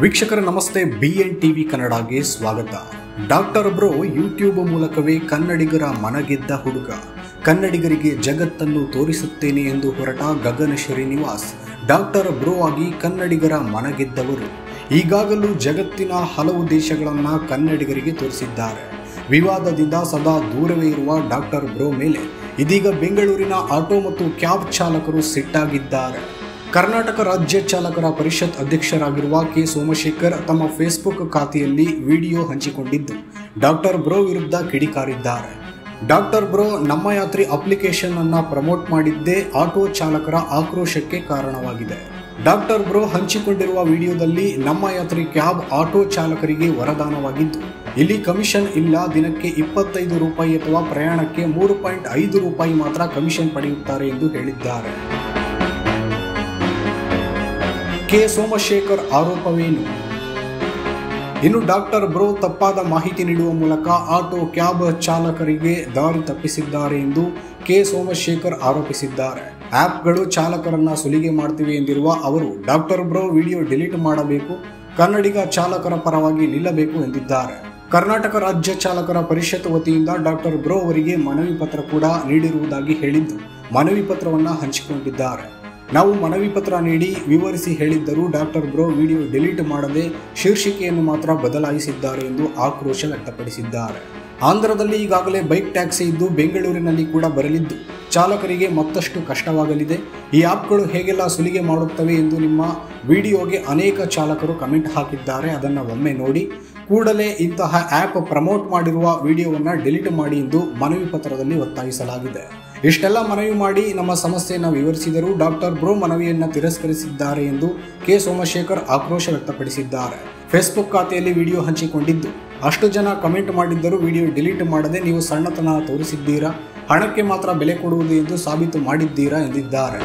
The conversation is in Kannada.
ವೀಕ್ಷಕರ ನಮಸ್ತೆ, BN ಟಿವಿ ಕನ್ನಡಗೆ ಸ್ವಾಗತ. ಡಾಕ್ಟರ್ ಬ್ರೋ ಯೂಟ್ಯೂಬ್ ಮೂಲಕವೇ ಕನ್ನಡಿಗರ ಮನಗೆದ್ದ ಹುಡುಗ. ಕನ್ನಡಿಗರಿಗೆ ಜಗತ್ತನ್ನು ತೋರಿಸುತ್ತೇನೆ ಎಂದು ಹೊರಟ ಗಗನ ಶ್ರೀನಿವಾಸ್ ಡಾಕ್ಟರ್ ಬ್ರೋ ಆಗಿ ಕನ್ನಡಿಗರ ಮನಗೆದ್ದವರು. ಈಗಾಗಲೂ ಜಗತ್ತಿನ ಹಲವು ದೇಶಗಳನ್ನು ಕನ್ನಡಿಗರಿಗೆ ತೋರಿಸಿದ್ದಾರೆ. ವಿವಾದದಿಂದ ಸದಾ ದೂರವೇ ಇರುವ ಡಾಕ್ಟರ್ ಬ್ರೋ ಮೇಲೆ ಇದೀಗ ಬೆಂಗಳೂರಿನ ಆಟೋ ಮತ್ತು ಕ್ಯಾಬ್ ಚಾಲಕರು ಸಿಟ್ಟಾಗಿದ್ದಾರೆ. ಕರ್ನಾಟಕ ರಾಜ್ಯ ಚಾಲಕರ ಪರಿಷತ್ ಅಧ್ಯಕ್ಷರಾಗಿರುವ ಕೆ ಸೋಮಶೇಖರ್ ತಮ್ಮ ಫೇಸ್ಬುಕ್ ಖಾತೆಯಲ್ಲಿ ವಿಡಿಯೋ ಹಂಚಿಕೊಂಡಿದ್ದು ಡಾಕ್ಟರ್ ಬ್ರೋ ವಿರುದ್ಧ ಕಿಡಿಕಾರಿದ್ದಾರೆ. ಡಾಕ್ಟರ್ ಬ್ರೋ ನಮ್ಮ ಯಾತ್ರಿ ಅಪ್ಲಿಕೇಶನ್ ಅನ್ನು ಪ್ರಮೋಟ್ ಮಾಡಿದ್ದೇ ಆಟೋ ಚಾಲಕರ ಆಕ್ರೋಶಕ್ಕೆ ಕಾರಣವಾಗಿದೆ. ಡಾಕ್ಟರ್ ಬ್ರೋ ಹಂಚಿಕೊಂಡಿರುವ ವಿಡಿಯೋದಲ್ಲಿ ನಮ್ಮ ಯಾತ್ರಿ ಕ್ಯಾಬ್ ಆಟೋ ಚಾಲಕರಿಗೆ ವರದಾನವಾಗಿದ್ದು, ಇಲ್ಲಿ ಕಮಿಷನ್ ಇಲ್ಲ, ದಿನಕ್ಕೆ 25 ರೂಪಾಯಿ ಅಥವಾ ಪ್ರಯಾಣಕ್ಕೆ 3.5 ರೂಪಾಯಿ ಮಾತ್ರ ಕಮಿಷನ್ ಪಡೆಯುತ್ತಾರೆ ಎಂದು ಹೇಳಿದ್ದಾರೆ. ಕೆ ಸೋಮಶೇಖರ್ ಆರೋಪವೇನು? ಇನ್ನು ಡಾಕ್ಟರ್ ಬ್ರೋ ತಪ್ಪಾದ ಮಾಹಿತಿ ನೀಡುವ ಮೂಲಕ ಆಟೋ ಕ್ಯಾಬ್ ಚಾಲಕರಿಗೆ ದಾರಿ ತಪ್ಪಿಸಿದ್ದಾರೆ ಎಂದು ಕೆ ಸೋಮಶೇಖರ್ ಆರೋಪಿಸಿದ್ದಾರೆ. ಆ್ಯಪ್ಗಳು ಚಾಲಕರನ್ನ ಸುಲಿಗೆ ಮಾಡ್ತಿವೆ ಎಂದಿರುವ ಅವರು ಡಾಕ್ಟರ್ ಬ್ರೋ ವಿಡಿಯೋ ಡಿಲೀಟ್ ಮಾಡಬೇಕು, ಕನ್ನಡಿಗ ಚಾಲಕರ ಪರವಾಗಿ ನಿಲ್ಲಬೇಕು ಎಂದಿದ್ದಾರೆ. ಕರ್ನಾಟಕ ರಾಜ್ಯ ಚಾಲಕರ ಪರಿಷತ್ ವತಿಯಿಂದ ಡಾಕ್ಟರ್ ಬ್ರೋ ಅವರಿಗೆ ಮನವಿ ಪತ್ರ ಕೂಡ ನೀಡಿರುವುದಾಗಿ ಹೇಳಿದ್ದು ಮನವಿ ಪತ್ರವನ್ನು ಹಂಚಿಕೊಂಡಿದ್ದಾರೆ. ನಾವು ಮನವಿ ಪತ್ರ ನೀಡಿ ವಿವರಿಸಿ ಹೇಳಿದ್ದರೂ ಡಾಕ್ಟರ್ ಬ್ರೋ ವಿಡಿಯೋ ಡಿಲೀಟ್ ಮಾಡದೆ ಶೀರ್ಷಿಕೆಯನ್ನು ಮಾತ್ರ ಬದಲಾಯಿಸಿದ್ದಾರೆ ಎಂದು ಆಕ್ರೋಶ ವ್ಯಕ್ತಪಡಿಸಿದ್ದಾರೆ. ಆಂಧ್ರದಲ್ಲಿ ಈಗಾಗಲೇ ಬೈಕ್ ಟ್ಯಾಕ್ಸಿ ಇದ್ದು ಬೆಂಗಳೂರಿನಲ್ಲಿ ಕೂಡ ಬರಲಿದ್ದು ಚಾಲಕರಿಗೆ ಮತ್ತಷ್ಟು ಕಷ್ಟವಾಗಲಿದೆ. ಈ ಆ್ಯಪ್ಗಳು ಹೇಗೆಲ್ಲ ಸುಲಿಗೆ ಮಾಡುತ್ತವೆ ಎಂದು ನಿಮ್ಮ ವಿಡಿಯೋಗೆ ಅನೇಕ ಚಾಲಕರು ಕಮೆಂಟ್ ಹಾಕಿದ್ದಾರೆ. ಅದನ್ನು ಒಮ್ಮೆ ನೋಡಿ ಕೂಡಲೇ ಇಂತಹ ಆ್ಯಪ್ ಪ್ರಮೋಟ್ ಮಾಡಿರುವ ವಿಡಿಯೋವನ್ನು ಡಿಲೀಟ್ ಮಾಡಿ ಎಂದು ಮನವಿ ಪತ್ರದಲ್ಲಿ ಒತ್ತಾಯಿಸಲಾಗಿದೆ. ಇಷ್ಟೆಲ್ಲ ಮನವಿ ಮಾಡಿ ನಮ್ಮ ಸಮಸ್ಯೆಯನ್ನು ವಿವರಿಸಿದರೂ ಡಾಕ್ಟರ್ ಬ್ರೋ ಮನವಿಯನ್ನು ತಿರಸ್ಕರಿಸಿದ್ದಾರೆ ಎಂದು ಕೆ ಸೋಮಶೇಖರ್ ಆಕ್ರೋಶ ವ್ಯಕ್ತಪಡಿಸಿದ್ದಾರೆ. ಫೇಸ್ಬುಕ್ ಖಾತೆಯಲ್ಲಿ ವಿಡಿಯೋ ಹಂಚಿಕೊಂಡಿದ್ದು ಅಷ್ಟು ಜನ ಕಮೆಂಟ್ ಮಾಡಿದ್ದರೂ ವಿಡಿಯೋ ಡಿಲೀಟ್ ಮಾಡದೆ ನೀವು ಸಣ್ಣತನ ತೋರಿಸಿದ್ದೀರಾ, ಹಣಕ್ಕೆ ಮಾತ್ರ ಬೆಲೆ ಕೊಡುವುದು ಎಂದು ಸಾಬೀತು ಮಾಡಿದ್ದೀರಾ ಎಂದಿದ್ದಾರೆ.